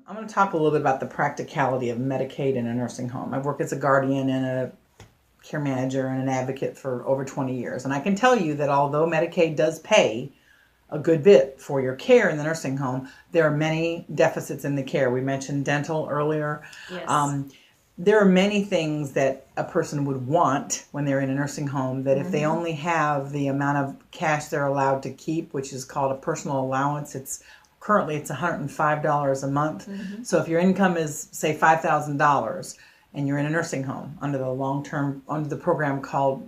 I'm going to talk a little bit about the practicality of Medicaid in a nursing home. I've worked as a guardian and a care manager and an advocate for over 20 years. And I can tell you that although Medicaid does pay a good bit for your care in the nursing home, there are many deficits in the care. We mentioned dental earlier. Yes. There are many things that a person would want when they're in a nursing home that if they only have the amount of cash they're allowed to keep, which is called a personal allowance, currently it's $105 a month. So if your income is, say, $5,000 and you're in a nursing home under the program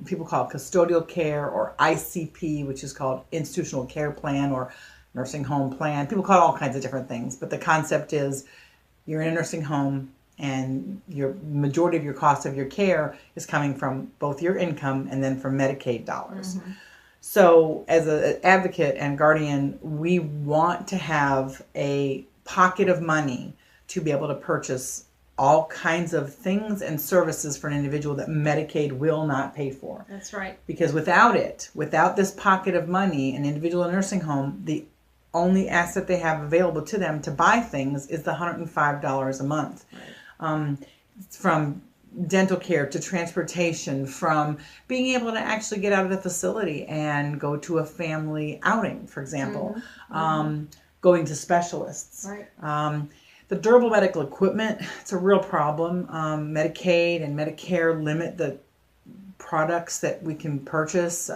people call custodial care, or ICP, which is called institutional care plan or nursing home plan. People call it all kinds of different things, but the concept is you're in a nursing home and your majority of your cost of your care is coming from both your income and then from Medicaid dollars. So as an advocate and guardian, we want to have a pocket of money to be able to purchase all kinds of things and services for an individual that Medicaid will not pay for. That's right. Because without this pocket of money, an individual in a nursing home, the only asset they have available to them to buy things is the $105 a month. Right. From dental care to transportation, from being able to actually get out of the facility and go to a family outing, for example, going to specialists. Right. The durable medical equipment, it's a real problem. Medicaid and Medicare limit the products that we can purchase,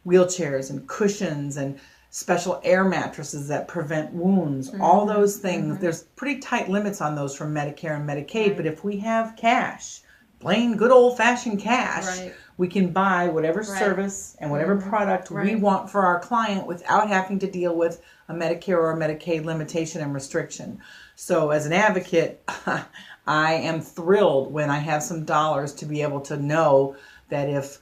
wheelchairs and cushions and special air mattresses that prevent wounds, all those things. There's pretty tight limits on those from Medicare and Medicaid, but if we have cash, plain good old-fashioned cash, we can buy whatever service and whatever product we want for our client without having to deal with a Medicare or a Medicaid limitation and restriction. So as an advocate, I am thrilled when I have some dollars to be able to know that if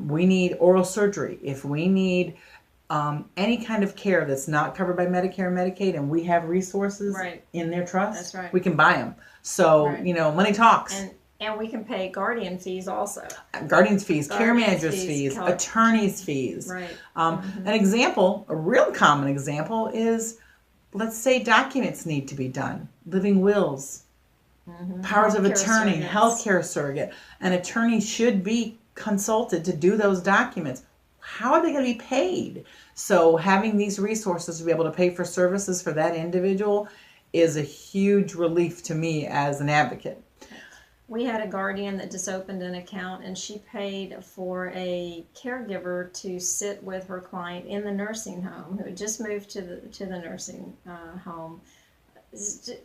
we need oral surgery, if we need any kind of care that's not covered by Medicare and Medicaid, and we have resources in their trust, we can buy them. So, money talks. And we can pay guardian fees also. Guardians fees, care managers fees, attorneys fees. Right. An example, a real common example is, let's say documents need to be done. Living wills, powers of attorney, healthcare surrogate. An attorney should be consulted to do those documents. How are they going to be paid? So having these resources to be able to pay for services for that individual is a huge relief to me as an advocate. We had a guardian that just opened an account, and she paid for a caregiver to sit with her client in the nursing home who had just moved to the nursing home, to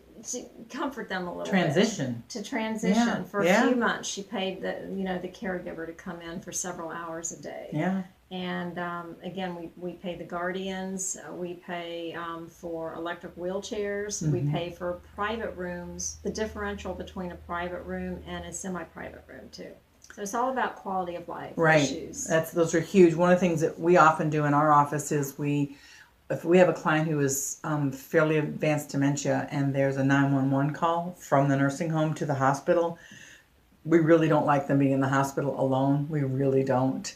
comfort them a little Transition. bit. To transition for a few months. She paid the caregiver to come in for several hours a day. Yeah. And again, we pay the guardians, we pay for electric wheelchairs, we pay for private rooms, the differential between a private room and a semi-private room too. So it's all about quality of life issues. Those are huge. One of the things that we often do in our office is if we have a client who is fairly advanced dementia and there's a 911 call from the nursing home to the hospital, we really don't like them being in the hospital alone. We really don't.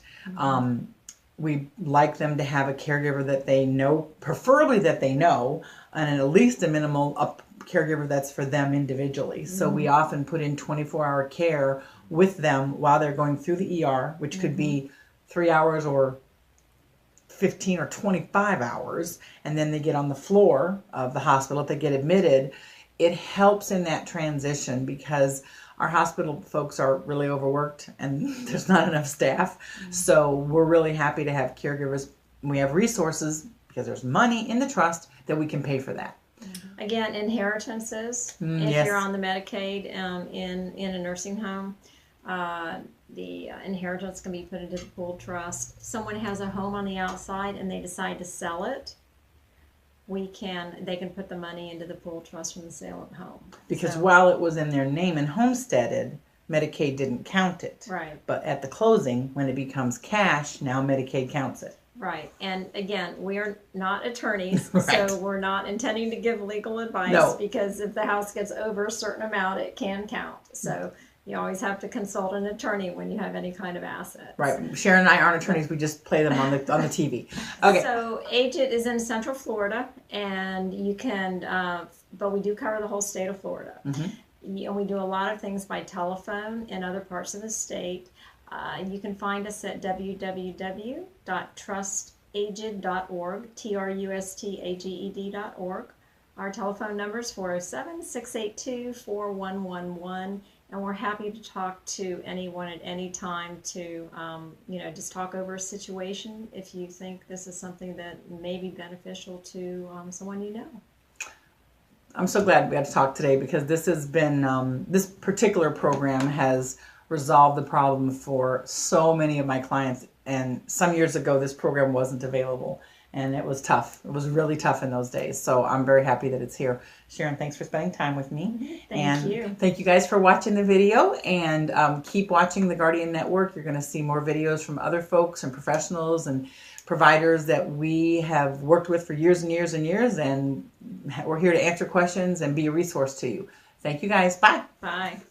We like them to have a caregiver that they know, preferably that they know, and at least a minimal caregiver that's for them individually. So we often put in 24-hour care with them while they're going through the ER, which could be 3 hours or 15 or 25 hours, and then they get on the floor of the hospital if they get admitted. It helps in that transition because our hospital folks are really overworked and there's not enough staff. So we're really happy to have caregivers. We have resources because there's money in the trust that we can pay for that. Again, inheritances. If you're on the Medicaid in a nursing home, the inheritance can be put into the pool trust. If someone has a home on the outside and they decide to sell it, they can put the money into the pool trust from the sale of the home. Because while it was in their name and homesteaded, Medicaid didn't count it. Right. But at the closing, when it becomes cash, now Medicaid counts it. Right. And again, we're not attorneys, Right. so we're not intending to give legal advice No. because if the house gets over a certain amount, it can count. So you always have to consult an attorney when you have any kind of assets. Right. Sharon and I aren't attorneys. We just play them on the TV. Okay. So Agent is in Central Florida, and you can, but we do cover the whole state of Florida. And we do a lot of things by telephone in other parts of the state. You can find us at www.trustaged.org, trustaged.org. Our telephone number is 407-682-4111, and we're happy to talk to anyone at any time to, just talk over a situation if you think this is something that may be beneficial to someone you know. I'm so glad we had to talk today, because this has been, this particular program has resolved the problem for so many of my clients. And some years ago, this program wasn't available. And it was tough. It was really tough in those days. So I'm very happy that it's here. Sharon, thanks for spending time with me. Thank you. Thank you guys for watching the video. And keep watching the Guardian Network. You're going to see more videos from other folks and professionals and providers that we have worked with for years and years and years. And we're here to answer questions and be a resource to you. Thank you guys. Bye. Bye.